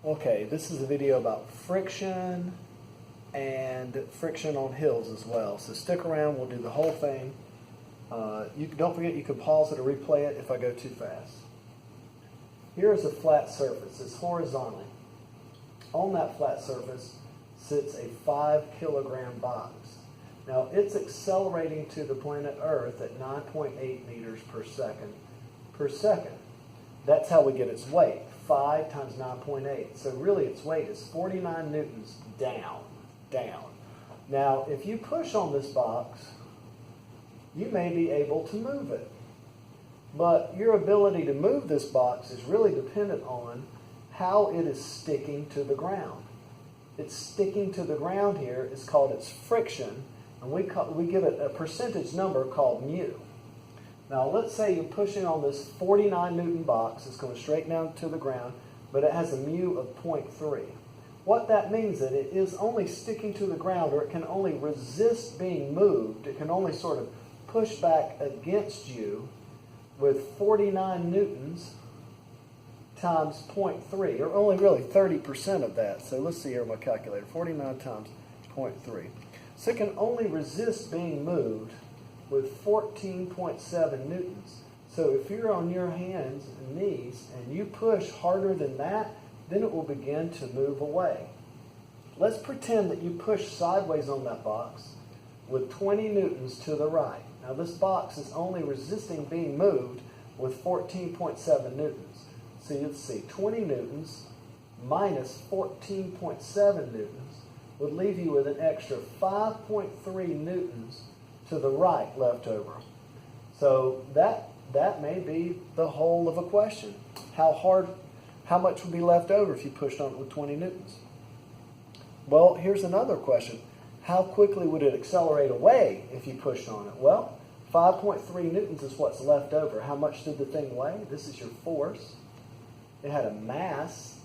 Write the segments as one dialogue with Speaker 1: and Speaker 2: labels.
Speaker 1: Okay, this is a video about friction and friction on hills as well. So stick around, we'll do the whole thing. Don't forget you can pause it or replay it if I go too fast. Here is a flat surface. It's horizontally. On that flat surface sits a 5 kilogram box. Now it's accelerating to the planet Earth at 9.8 meters per second. That's how we get its weight. 5 times 9.8. So really its weight is 49 newtons down. Now if you push on this box, you may be able to move it. But your ability to move this box is really dependent on how it is sticking to the ground. It's sticking to the ground here is called its friction, and we give it a percentage number called mu. Now let's say you're pushing on this 49 Newton box. It's going straight down to the ground, but it has a mu of 0.3. What that means is that it is only sticking to the ground, or it can only resist being moved. It can only sort of push back against you with 49 newtons times 0.3, or only really 30% of that. So let's see here my calculator. 49 times 0.3. So it can only resist being moved with 14.7 newtons. So if you're on your hands and knees and you push harder than that, then it will begin to move away. Let's pretend that you push sideways on that box with 20 newtons to the right. Now this box is only resisting being moved with 14.7 newtons. So you'd see 20 newtons minus 14.7 newtons would leave you with an extra 5.3 newtons to the right left over. So that may be the whole of a question. How much would be left over if you pushed on it with 20 newtons? Well, here's another question. How quickly would it accelerate away if you pushed on it? Well, 5.3 newtons is what's left over. How much did the thing weigh? This is your force. It had a mass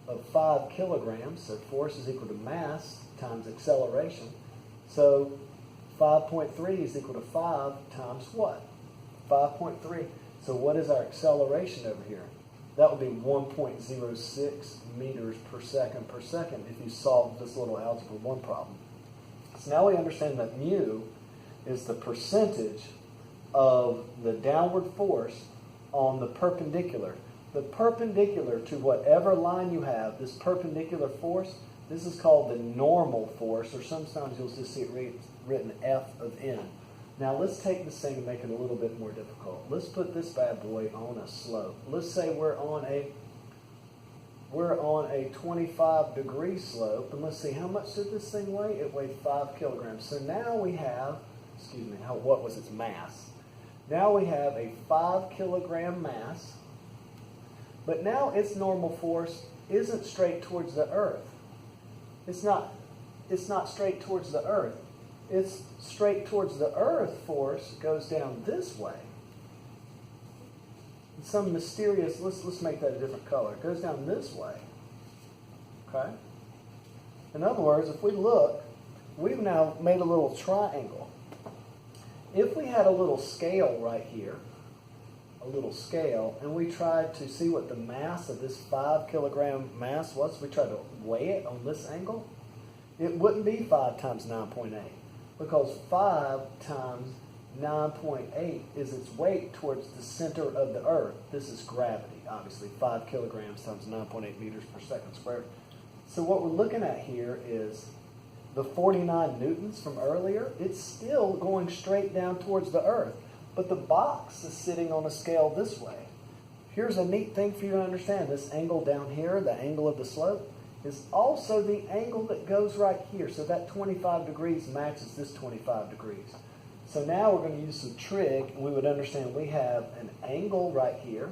Speaker 1: of 5 kilograms, so force is equal to mass times acceleration. So 5.3 is equal to 5 times what? 5.3. So what is our acceleration over here? That would be 1.06 meters per second if you solve this little algebra 1 problem. So now we understand that mu is the percentage of the downward force on the perpendicular. The perpendicular to whatever line you have, this perpendicular force, this is called the normal force, or sometimes you'll just see it written F of N. Now let's take this thing and make it a little bit more difficult. Let's put this bad boy on a slope. Let's say we're on a 25-degree slope, and let's see, how much did this thing weigh? It weighed 5 kilograms. So now we have, what was its mass? Now we have a 5 kilogram mass, but now its normal force isn't straight towards the earth. It's not straight towards the earth. It's straight towards the earth force goes down this way. Some mysterious, let's make that a different color. It goes down this way. Okay? In other words, if we look, we've now made a little triangle. If we had a little scale right here, and we tried to see what the mass of this 5 kilogram mass was, we tried to weigh it on this angle, it wouldn't be 5 times 9.8, because 5 times 9.8 is its weight towards the center of the earth. This is gravity, obviously. 5 kilograms times 9.8 meters per second squared. So what we're looking at here is the 49 newtons from earlier. It's still going straight down towards the earth, but the box is sitting on a scale this way. Here's a neat thing for you to understand. This angle down here, the angle of the slope, is also the angle that goes right here. So that 25 degrees matches this 25 degrees. So now we're going to use some trig, and we would understand we have an angle right here.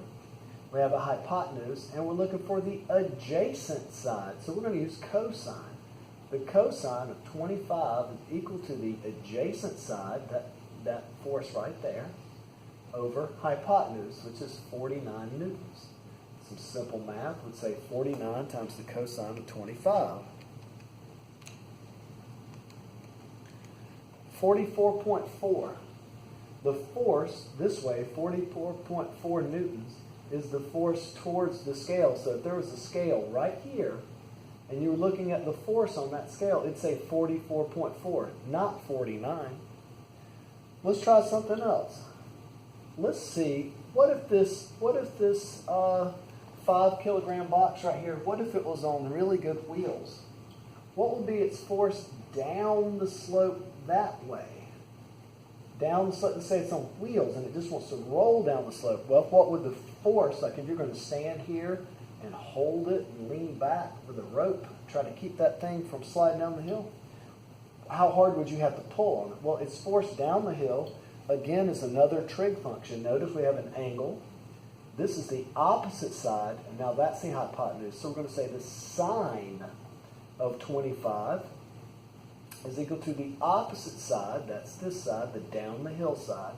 Speaker 1: We have a hypotenuse, and we're looking for the adjacent side. So we're going to use cosine. The cosine of 25 is equal to the adjacent side, that force right there, over hypotenuse, which is 49 newtons. Some simple math would say 49 times the cosine of 25. 44.4. The force this way, 44.4 newtons, is the force towards the scale. So if there was a scale right here, and you were looking at the force on that scale, it'd say 44.4, not 49. Let's try something else. Let's see, what if this 5 kilogram box right here, what if it was on really good wheels? What would be its force down the slope that way? Down the slope, let's say it's on wheels and it just wants to roll down the slope. Well, what would the force, like if you're going to stand here and hold it and lean back with a rope, try to keep that thing from sliding down the hill, how hard would you have to pull on it? Well, its force down the hill, again, is another trig function. Notice we have an angle. This is the opposite side, and now that's the hypotenuse. So we're going to say the sine of 25 is equal to the opposite side, that's this side, the down the hill side,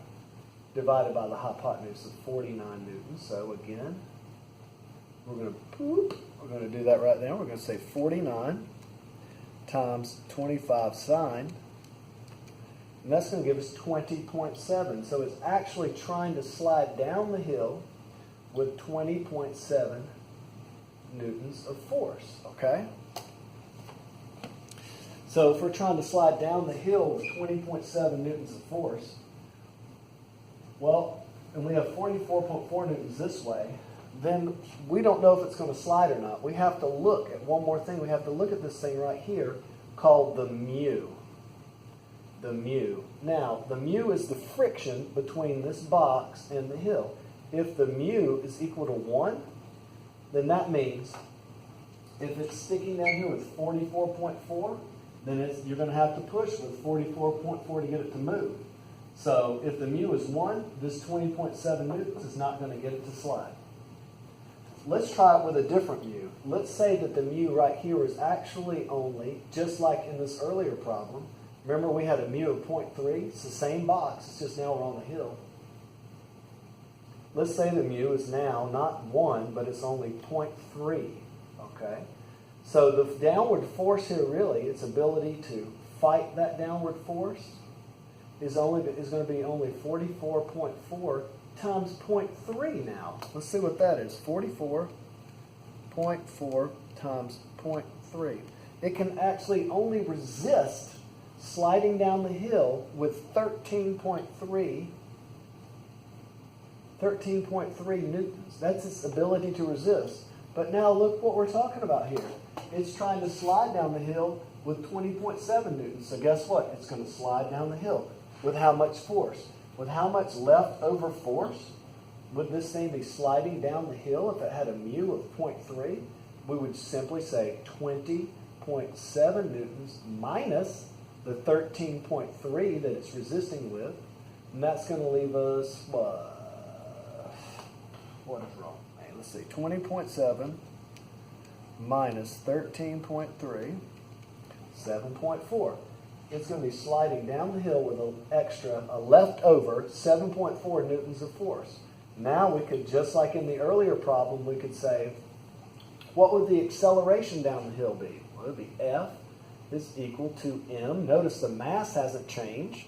Speaker 1: divided by the hypotenuse of 49 newtons. So again, we're going to do that right now. We're going to say 49 times 25 sine, and that's going to give us 20.7. So it's actually trying to slide down the hill with 20.7 newtons of force, okay? So if we're trying to slide down the hill with 20.7 newtons of force, well, and we have 44.4 newtons this way, then we don't know if it's going to slide or not. We have to look at one more thing. We have to look at this thing right here called the mu. The mu. Now, the mu is the friction between this box and the hill. If the mu is equal to 1, then that means if it's sticking down here with 44.4, then you're going to have to push with 44.4 to get it to move. So if the mu is 1, this 20.7 newtons is not going to get it to slide. Let's try it with a different mu. Let's say that the mu right here is actually only, just like in this earlier problem, remember we had a mu of 0.3? It's the same box, it's just now we're on the hill. Let's say the mu is now not 1, but it's only 0.3, okay? So the downward force here really, its ability to fight that downward force, is going to be only 44.4 times 0.3 now. Let's see what that is. 44.4 times 0.3. It can actually only resist sliding down the hill with 13.3 newtons. That's its ability to resist. But now look what we're talking about here. It's trying to slide down the hill with 20.7 newtons. So guess what? It's going to slide down the hill. With how much force? With how much leftover force would this thing be sliding down the hill if it had a mu of 0.3? We would simply say 20.7 newtons minus the 13.3 that it's resisting with. And that's going to leave us, what is wrong? Hey, let's see, 20.7 minus 13.3, 7.4. It's going to be sliding down the hill with a leftover 7.4 newtons of force. Now we could, just like in the earlier problem, we could say, what would the acceleration down the hill be? Well, it would be F is equal to M. Notice the mass hasn't changed.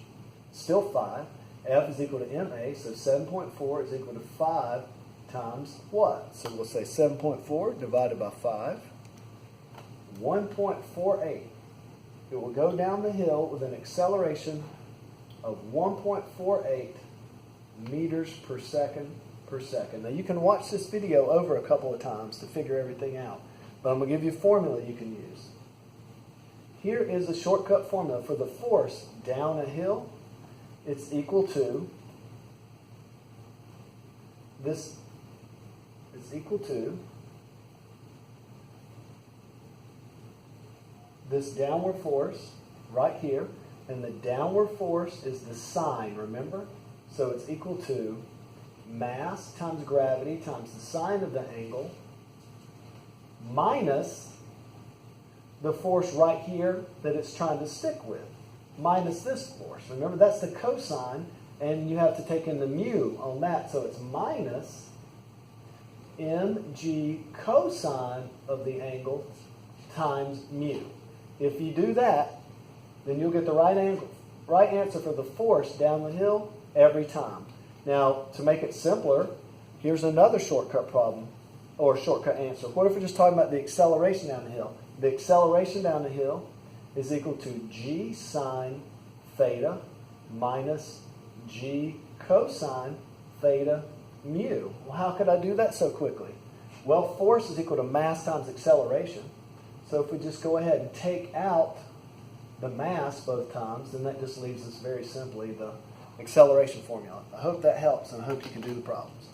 Speaker 1: Still 5. F is equal to MA, so 7.4 is equal to 5 times what? So we'll say 7.4 divided by 5, 1.48. It will go down the hill with an acceleration of 1.48 meters per second per second. Now you can watch this video over a couple of times to figure everything out, but I'm going to give you a formula you can use. Here is a shortcut formula for the force down a hill. It's equal to this. It's equal to this downward force right here, and the downward force is the sine, remember? So it's equal to mass times gravity times the sine of the angle minus the force right here that it's trying to stick with, minus this force. Remember, that's the cosine, and you have to take in the mu on that, so it's minus mg cosine of the angle times mu. If you do that, then you'll get the right answer for the force down the hill every time. Now, to make it simpler, Here's another shortcut problem, or shortcut answer. What if we're just talking about the acceleration down the hill? The acceleration down the hill is equal to g sine theta minus g cosine theta mu. Well, how could I do that so quickly? Well, force is equal to mass times acceleration. So if we just go ahead and take out the mass both times, then that just leaves us very simply the acceleration formula. I hope that helps, and I hope you can do the problems.